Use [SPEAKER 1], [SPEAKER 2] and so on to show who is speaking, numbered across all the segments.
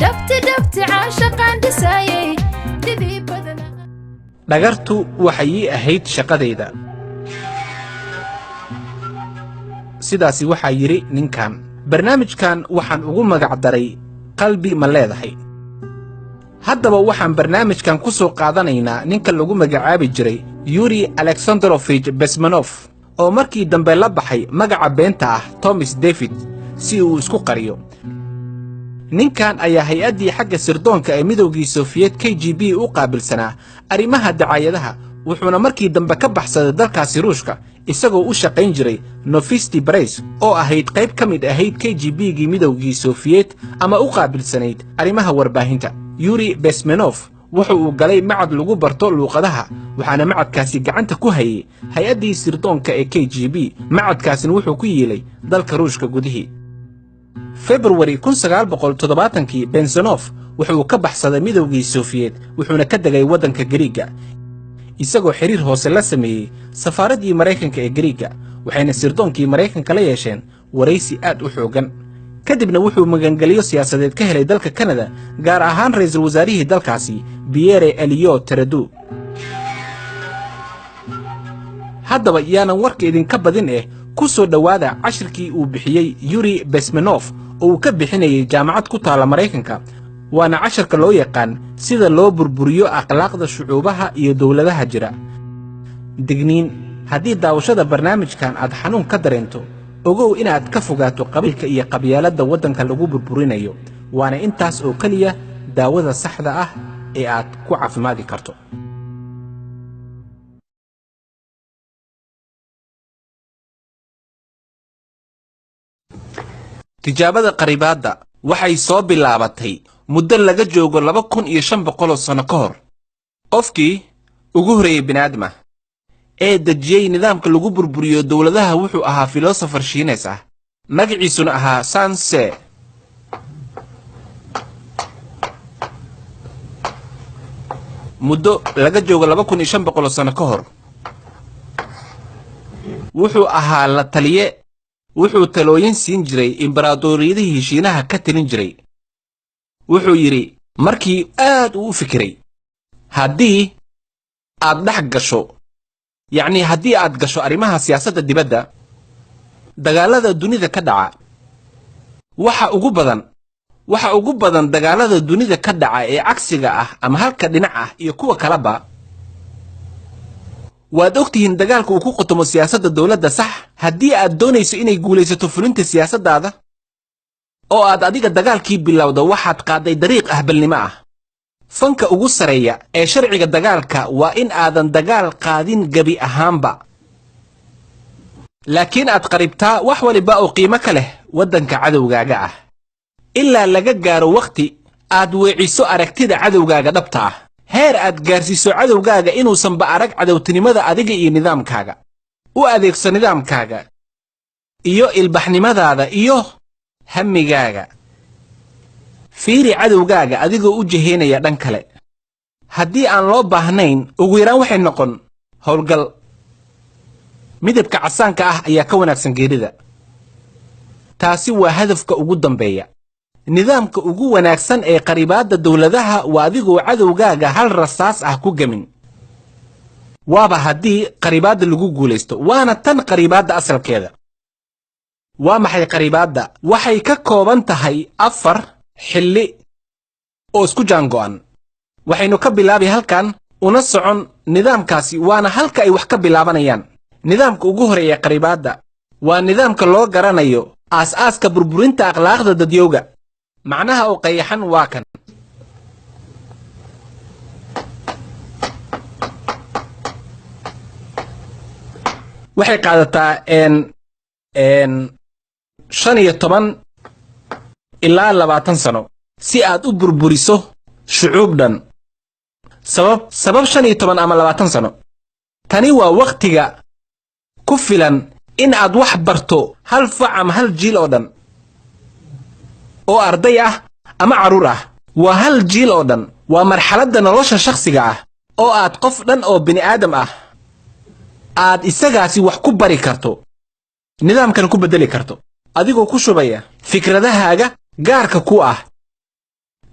[SPEAKER 1] دبت عاشقان دسايي دبي بدنا
[SPEAKER 2] dhagartu waxay ii ahayd shaqadayda sidaasi waxaa yidhi ninkan barnaamijkan waxaan ugu magac daray qalbi ma leedahay haddaba waxaan barnaamijkan ku soo qaadanaynaa ninka lagu magacaabi jiray yuri alexandrovich besmanov oo markii dambe la baxay magaca beenta ah thomas david si uu isku qariyo ninkan ayaa hay-addii xagga sirdoonka ee midowgii sofiyeet KGB u qaabilsanaa arrimaha dacaayadaha wuxuuna markii dambe ka baxsaday dalkaasi ruushka isagoo u shaqayn jiray Novosti Press oo ahayd qayb ka mid ahayd KGB-gii midowgii sofiyeet ama u qaabilsanayd arrimaha warbaahinta yuri besmenov wuxuu uu galay macad lagu barto luuqadaha waxaana macadkaasi gacanta ku hayay hay-addii sirdoonka ee KGB macadkaasina wuxuu ku yeelay dalka ruushka gudihii February 1970 Bensenov wuxuu ka baxsaday midowgii Sofiyeet wuxuuna ka degay wadanka Greega isagoo xiriir hoose la sameeyay safaaradii Mareykanka ee Greega waxayna sirdoonkii Mareykanka la yeesheen waraysi aad u xoogan kadibna wuxuu magangeliyo siyaasadeed ka helay dalka Canada gaar ahaan ra'iisul wasaarihii dalkaasi Pierre Elliott Trudeau haddaba yaanan warka idinka badin ku soo dhawaada cashirkii uu bixiyay Yuri Besmenov oo uu ka bixinayay jaamacad ku taala Mareykanka waana casharka loo yaqaan sida loo burburiyo akhlaaqda shucuubaha iyo dawladaha jira digniin haddii daawashada barnaamijkan aad xanuun ka dareento ogow inaad ka fogaato qabiilka iyo qabyaaladda waddanka lagu burburinayo waana intaas oo kaliya daawada saxda ah ee aad ku caafimaadi karto tijaabada qaribaadda waxay soo bilaabatay muddo laga joogo 2500 sano ka hor qofkii ugu horeeyay bini'aadama ee dejiyay nidaamka lagu burburiyo dawladaha wuxuu ahaa philosopher Shiinees ah magaciisuna ahaa Sun Tzu muddo laga joogo 2500 sano ka hor wuxuu ahaa la taliye wuxuu talooyin siin jiray imbaradoriyadihii Shiinaha ka talin jiray wuxuu yiri markii aad u fikiray haddii aad dhax gasho haddii aad gasho arrimaha siyaasadda dibadda dagaalada dunida ka dhaca waxa ugu badan dagaalada dunida ka dhaca ee cagsiga ah ama halka dhinac ah iyo kuwa kaleba waad ogtihiin dagaalku uu ku qotomo siyaasadda dawladda sax haddii aad doonayso inay guulaysato fulinta siyaasaddaada oo aad adiga dagaalkii bilowdo waxaad qaaday dariiq ahbalnimo ah fanka ugu sareeya ee sharciga dagaalka waa in aadan dagaal qaadin gabi ahaanba laakiin aad qaribtaa wax waliba oo qiimo ka leh waddanka cadowgaaga ah ilaa laga gaaro waqti aad weeciso aragtida cadowgaaga dhabta ah heer aad gaarsiiso cadowgaaga inuusanba arag cadowtinimada adiga iyo nidaamkaaga u adeegso nidaamkaaga iyo ilbaxnimadaada iyo hamigaaga fiiri cadowgaaga adigoo u jeheynaya dhan kale haddii aan loo baahnayn ugu yaraan waxay noqon howlgal midabka casaanka ah ayaa ka wanaagsan geerida taasi waa hadafka ugu dambeeya nidaamka ugu wanaagsan ee qaribaadda dawladaha waa adigoo cadowgaaga hal rasaas ah ku gamin waaba haddii qaribaadda lagu guulaysto waana tan qaribaadda asalkeeda waa maxay qaribaadda waxay ka kooban tahay 4 xilli oo isku jaango'an waxaynu ka bilaabi halkan una socon nidaamkaasi waana halka ay wax ka bilaabanayaan nidaamka ugu horeeya qaribaadda waa nidaamka loo garanayo aas-aaska burburinta akhlaaqda dadyowga macnaha oo qayaxan waa kan waxay qaadataa 15 ilaa 20 sano si aad u burburiso shucuub dhan sabab 15 ama 20 sano tani waa waqtiga ku filan in aad wax barto hal fac ama hal jiil oo dhan oo arday ah ama caruur ah waa hal jiil oo dhan waa marxaladda nolosha shakhsiga ah oo aad qof dhan oo bini'aadam ah aad isagaasi wax ku bari karto nidaamkan ku bedeli karto adigoo ku shubaya fikradahaaga gaarka ku ah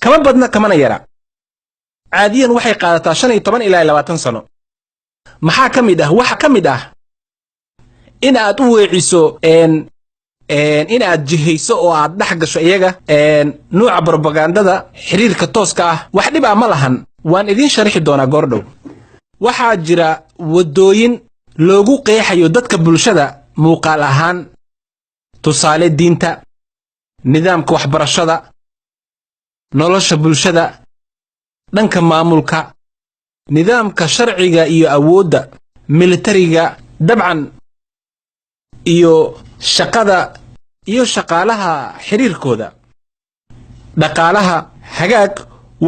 [SPEAKER 2] kama badna kamana yara caadiyan waxay qaadataa 15 ilaa 20 sano maxaa ka mid ah waxa ka mid ah in aad u weeciso in aad jihayso oo aad dhex gasho iyaga nooca propagandada xiriirka tooska ah wax dhib ah ma lahan waan idin sharxi doonaa goordhow waxaa jira wadooyin loogu qeexayo dadka bulshada muuqaal ahaan tusaale diinta nidaamka waxbarashada nolosha bulshada dhanka maamulka nidaamka sharciga iyo awoodda militariga dabcan iyo shaqada iyo shaqaalaha xiriirkooda dhaqaalaha hagaag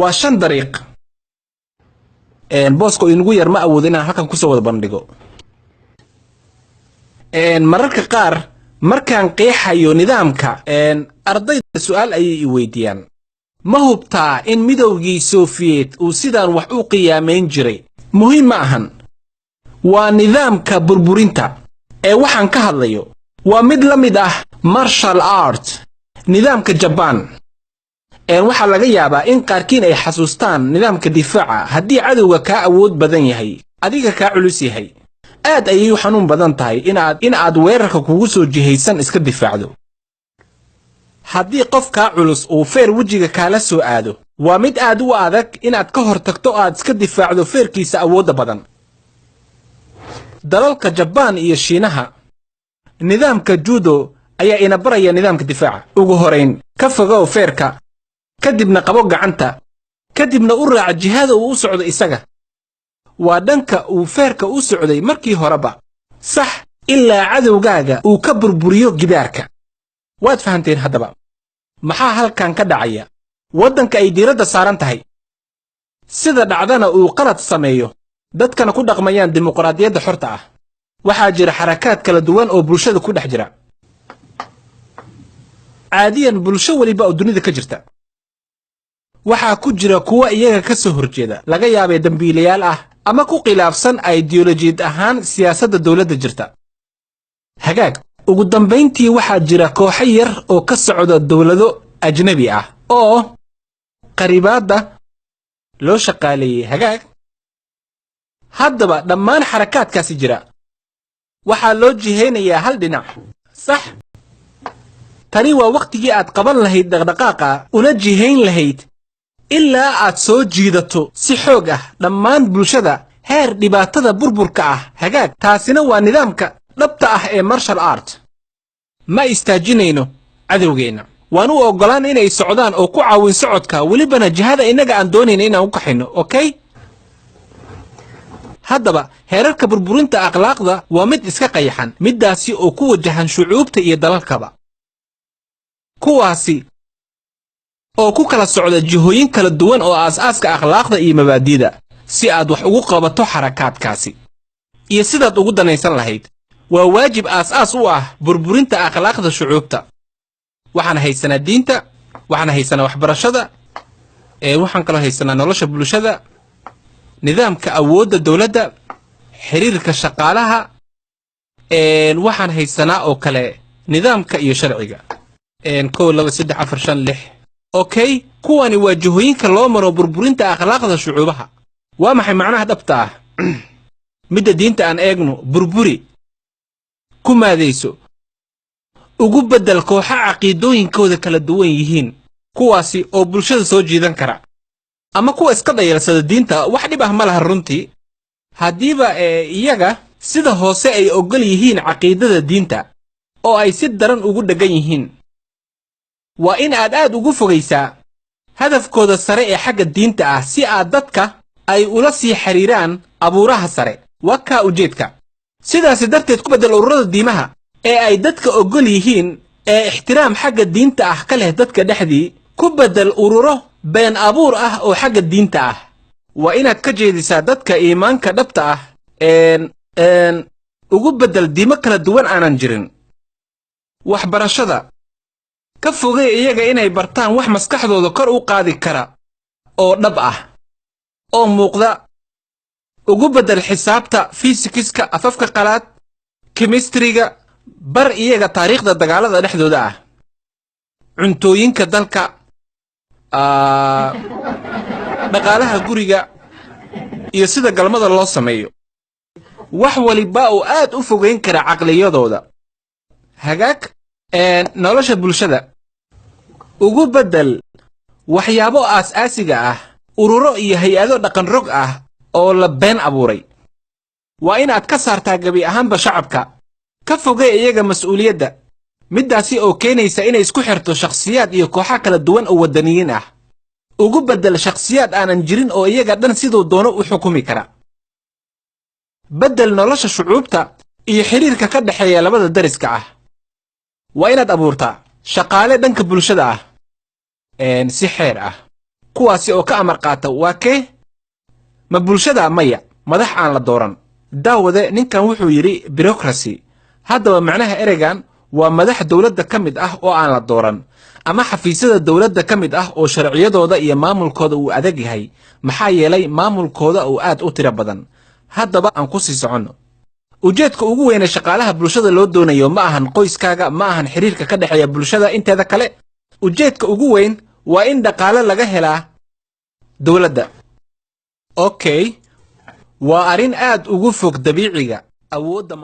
[SPEAKER 2] waa 5 dariiq boosko inagu yar ma awoodo inaan halkan ku soo wada bandhigo mararka qaar markaan qeexayo nidaamka ardayda su'aal ayay i weydiiyaan ma hubtaa in midowgii Soviet uu sidaan wax u qiyaamayn jiray muhiim ma ahan waa nidaamka burburinta waxaan ka hadlayo waa mid la mid ah martial art nidaamka Japan waxa laga yaabaa in qaarkiin ay xasuustaan nidaamka difaaca haddii cadowga ka awood badan yahay adiga ka culus yahay aad ayay xanuun badan tahay in aad weerarka kugu soo jihaysan iska difaacdo haddii qof ka culus uu feer wajiga kala soo aado waa mid aad u adag in aad ka hortagto aad iska difaacdo feerkiisa awood badan dalalka Japan iyo Shiinaha nidaamka judo ayaa ina baraya nidaamka difaaca ugu horeyn ka fogow feerka kadibna qabo gacanta kadibna u raac jihada uu u socdo isaga waa dhanka uu feerka u socday markii horeba sax ilaa cadowgaaga uu ka burburiyo gidaarka waad fahanteen haddaba maxaa halkan ka dhacaya waddanka ay diiradda saaran tahay sida dhacdana uu qalad sameeyo dadkana ku dhaqmayaan dimuqraadiyadda xorta ah waxaa jira xarakaad kala duwan oo bulshada ku dhex jira caadiyan bulsho waliba oo dunida ka jirta waxaa ku jira kuwa iyaga ka soo horjeeda laga yaabay dambiilayaal ah ama ku khilaafsan ideolojiyad ahaan siyaasadda dawladda jirta hagaag ugu dambeyntii waxaa jira kooxo yar oo ka socda dawlado ajnabi ah oo qaribaadda loo shaqaaleeyay hagaag haddaba dhammaan xarakaadkaasi jira waxaa loo jihaynayaa hal dhinac sax tani waa waqtigii aad qaban lahayd dhaqdhaqaaqa una jihayn lahayd ilaa aad soo jiidato si xoog ah dhammaan bulshada heer dhibaatada burburka ah hagaag taasina waa nidaamka dhabta ah ee martial art ma istaajinayno cadowgeena waan u ogolaan inay socdaan oo ku caawin socodka welibana jihada inaga aan doonayna inaan u kaxayno okay haddaba heerarka burburinta akhlaaqda waa mid iska qayaxan midaasi oo ku wajahan shucuubta iyo dalalkaba kuwaasi oo ku kala socda jihooyin kala duwan oo aasaaska akhlaaqda iyo mabaadiida si aad wax ugu qabato xarakaadkaasi iyo sidaad ugu danaysan lahayd waa waajib aas u ah burburinta akhlaaqda shucuubta waxaan haysanaa diinta waxaan haysanaa waxbarashada waxaan kala haysanaa nolosha bulshada nidaamka awoodda dawladda xiriirka shaqaalaha waxaan haysanaa oo kale nidaamka iyo sharciga 1 2 3 4 5 6 okay kuwani waa jihooyinka loo maro burburinta akhlaaqda shucuubaha waa maxay macnaha dhabta ah midda diinta aan eegno burburi ku maadayso ugu bedel kooxa caqiidooyinkooda kala duwan yihiin kuwaasi oo bulshada soo jiidan kara ama kuwa iska dhayeelsada diinta wax dhib ah ma laha runtii haddiiba iyaga sida hoose ay ogol yihiin caqiidada diinta oo ay si daran ugu dhagan yihiin waa in aad ugu fogaysaa hadafkooda sare ee xagga diinta ah si aad dadka ay ula sii xiriiraan abuuraha sare waa ka ujeedka sidaas darteed ku bedel ururada diimaha ee ay dadka ogol yihiin ee ixtiraam xagga diinta ah ka leh dadka dhexdii ku bedel ururo been abuur ah oo xagga diinta ah waa inaad ka jeedisaa dadka iimaanka dhabta ah ugu bedel diimo kala duwan aanan jirin waxbarashada ka fogay iyaga inay bartaan wax maskaxdooda kor u qaadi kara oo dhab ah oo muuqda ugu bedel xisaabta fiisikiska afafka qalaad chemistryga bar iyaga taariikhda dagaalada dhexdooda ah cuntooyinka dalka dhaqaalaha guriga iyo sida galmada loo sameeyo wax waliba oo aad u fogeyn kara caqliyadooda hagaag nolosha bulshada ugu bedel waxyaabo aas-aasiga ah ururo iyo hay-ado dhaqan rog ah oo la been abuuray waa inaad ka saartaa gabi ahaanba shacabka ka fogee iyaga mas'uuliyadda middaasi oo keenaysa inay isku xirto shakhsiyaad iyo kooxo kala duwan oo waddaniyiin ah ugu bedel shakhsiyaad aanan jirin oo iyaga dhan siduu doono u xukumi kara bedel nolosha shucuubta iyo xiriirka ka dhexeeya labada dariska ah waa inaad abuurtaa shaqaale dhanka bulshada ah si xeer ah kuwaasi oo ka amar qaata waa kee ma bulshada maya madax aan la dooran daawade ninkan wuxuu yidhi bureaucracy haddaba macnaha ereygan waa madax dowladda ka mid ah oo aan la dooran ama xafiisyada dowladda ka mid ah oo sharciyadooda iyo maamulkooda uu adag yahay maxaa yeelay maamulkooda uu aad u tiro badan haddaba aan ku sii soconno ujeedka ugu weyne shaqaalaha bulshada loo doonayo ma ahan qoyskaaga ma ahan xiriirka ka dhexeeya bulshada inteeda kale ujeedka ugu weyn waa in dhaqaale laga helaa dowladda okay waa arrin aad ugu fog dabiiciga awoodda